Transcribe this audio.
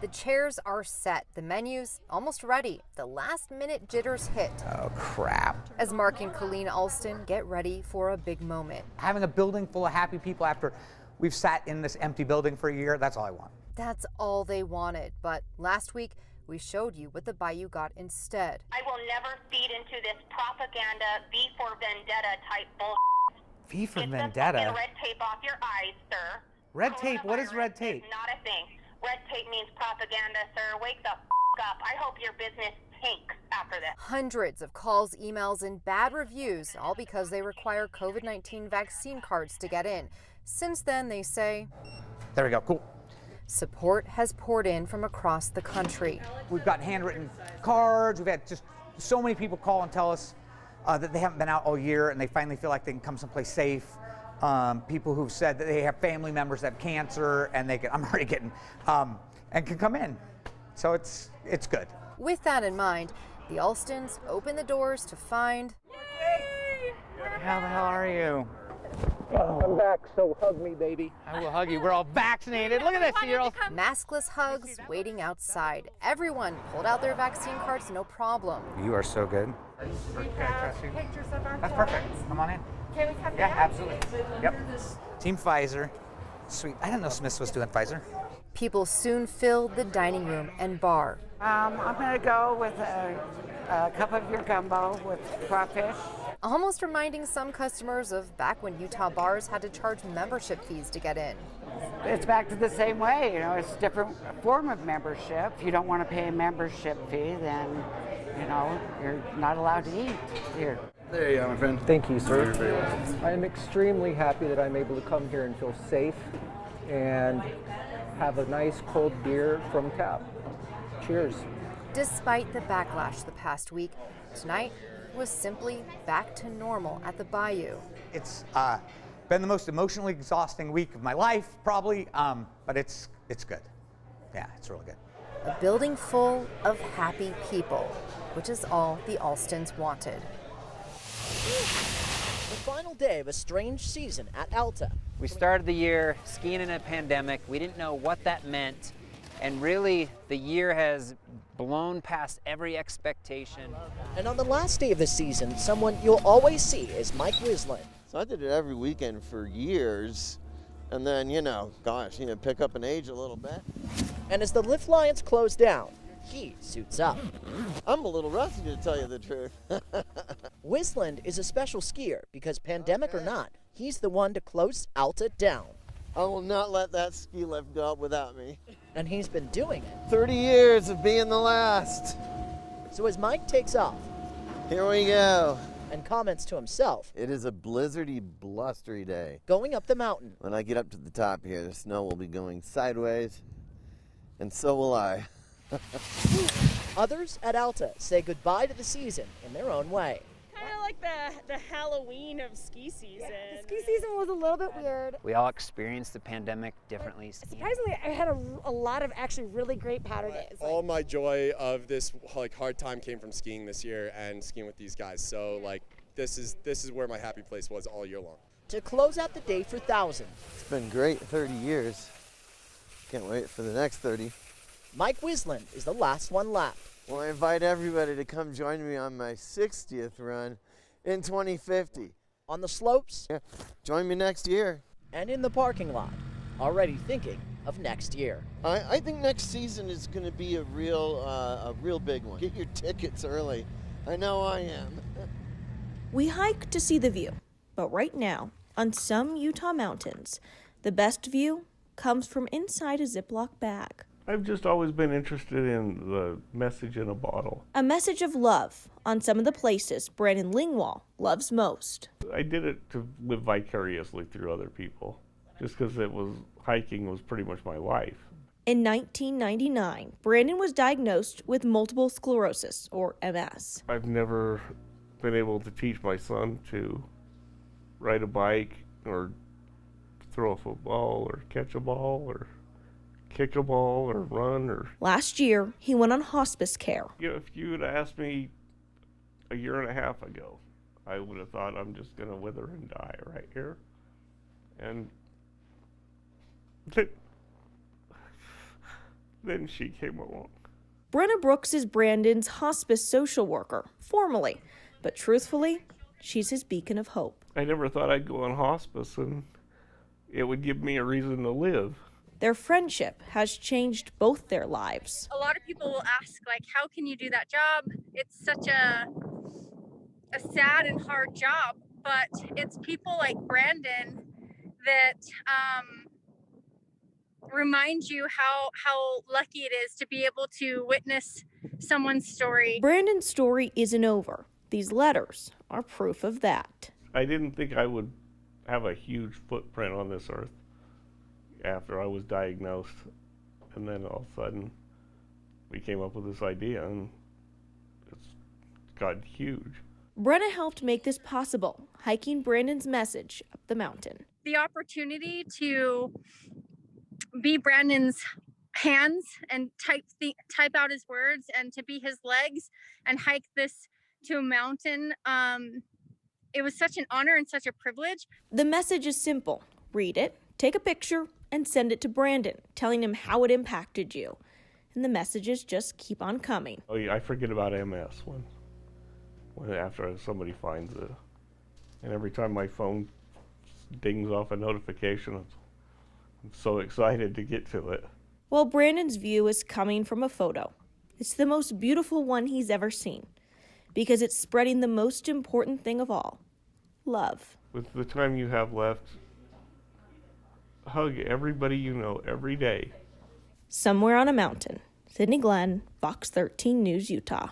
The chairs are set, the menu's almost ready. The last-minute jitters hit. Oh, crap. As Mark and Colleen Alston get ready for a big moment. Having a building full of happy people after we've sat in this empty building for a year, that's all I want. That's all they wanted. But last week, we showed you what the Bayou got instead. I will never feed into this propaganda V for Vendetta type bullshit. V for Get Vendetta? the red tape off your eyes, sir. Red tape? What is red tape? It's not a thing. Red tape means propaganda, sir. Wake the up. I hope your business tanks after this. Hundreds of calls, emails, and bad reviews, all because they require COVID-19 vaccine cards to get in. Since then, they say, There we go, cool. Support has poured in from across the country. We've got handwritten cards. We've had just so many people call and tell us that they haven't been out all year and they finally feel like they can come someplace safe. People who've said that they have family members that have cancer and they can, I'm already getting, and can come in. So it's good. With that in mind, the Alstons open the doors to find... How the hell are you? I'm back, so hug me, baby. I will hug you. We're all vaccinated. Look at this. You're all... maskless hugs waiting outside. Everyone pulled out their vaccine cards, no problem. You are so good. We have pictures of our That's perfect. Come on in. Can we come Yeah, down? absolutely. Yep. Team Pfizer. Sweet. I didn't know Smiths was doing Pfizer. People soon filled the dining room and bar. I'm going to go with a cup of your gumbo with crawfish. Almost reminding some customers of back when Utah bars had to charge membership fees to get in. It's back to the same way, you know, it's a different form of membership. If you don't want to pay a membership fee, then, you know, you're not allowed to eat here. There you are, my friend. Thank you, sir. You're very welcome. I am extremely happy that I'm able to come here and feel safe and have a nice cold beer from tap. Cheers. Despite the backlash the past week, tonight was simply back to normal at the Bayou. It's been the most emotionally exhausting week of my life, probably, but it's good. Yeah, it's really good. A building full of happy people, which is all the Alstons wanted. The final day of a strange season at Alta. We started the year skiing in a pandemic. We didn't know what that meant. And really, the year has blown past every expectation. And on the last day of the season, someone you'll always see is Mike Wisland. So I did it every weekend for years. And then, pick up an age a little bit. And as the Lift Lions close down, he suits up. I'm a little rusty, to tell you the truth. Wisland is a special skier because pandemic or not, he's the one to close Alta down. I will not let that ski lift go up without me. And he's been doing it. 30 years of being the last. So as Mike takes off, here we go. And comments to himself. It is a blizzardy, blustery day. Going up the mountain. When I get up to the top here, the snow will be going sideways, and so will I. Others at Alta say goodbye to the season in their own way. Kind of like the Halloween of ski season. The ski season was a little bit weird. We all experienced the pandemic differently. Surprisingly, I had a lot of actually really great powder days. All my joy of this hard time came from skiing this year and skiing with these guys. So this is where my happy place was all year long. To close out the day for thousands. It's been great 30 years. Can't wait for the next 30. Mike Wisland is the last one left. Well, I invite everybody to come join me on my 60th run in 2050. On the slopes. Yeah. Join me next year. And in the parking lot, already thinking of next year. I think next season is going to be a real big one. Get your tickets early. I know I am. We hike to see the view, but right now, on some Utah mountains, the best view comes from inside a Ziploc bag. I've just always been interested in the message in a bottle. A message of love on some of the places Brandon Lingwall loves most. I did it to live vicariously through other people, just because hiking was pretty much my life. In 1999, Brandon was diagnosed with multiple sclerosis, or MS. I've never been able to teach my son to ride a bike or throw a football or catch a ball or kick a ball or run or... Last year, he went on hospice care. If you had asked me a year and a half ago, I would have thought I'm just going to wither and die right here. And Then she came along. Brenna Brooks is Brandon's hospice social worker, formally, but truthfully, she's his beacon of hope. I never thought I'd go on hospice and it would give me a reason to live. Their friendship has changed both their lives. A lot of people will ask, like, how can you do that job? It's such a sad and hard job, but it's people like Brandon that remind you how lucky it is to be able to witness someone's story. Brandon's story isn't over. These letters are proof of that. I didn't think I would have a huge footprint on this earth after I was diagnosed, and then all of a sudden we came up with this idea and it's got huge. Brenna helped make this possible, hiking Brandon's message up the mountain. The opportunity to be Brandon's hands and type out his words, and to be his legs and hike this to a mountain, it was such an honor and such a privilege. The message is simple. Read it, take a picture, and send it to Brandon, telling him how it impacted you. And the messages just keep on coming. Oh yeah, I forget about MS when after somebody finds it. And every time my phone dings off a notification, I'm so excited to get to it. Well, Brandon's view is coming from a photo. It's the most beautiful one he's ever seen, because it's spreading the most important thing of all, love. With the time you have left, hug everybody you know every day. Somewhere on a mountain. Sydney Glenn, Fox 13 News, Utah.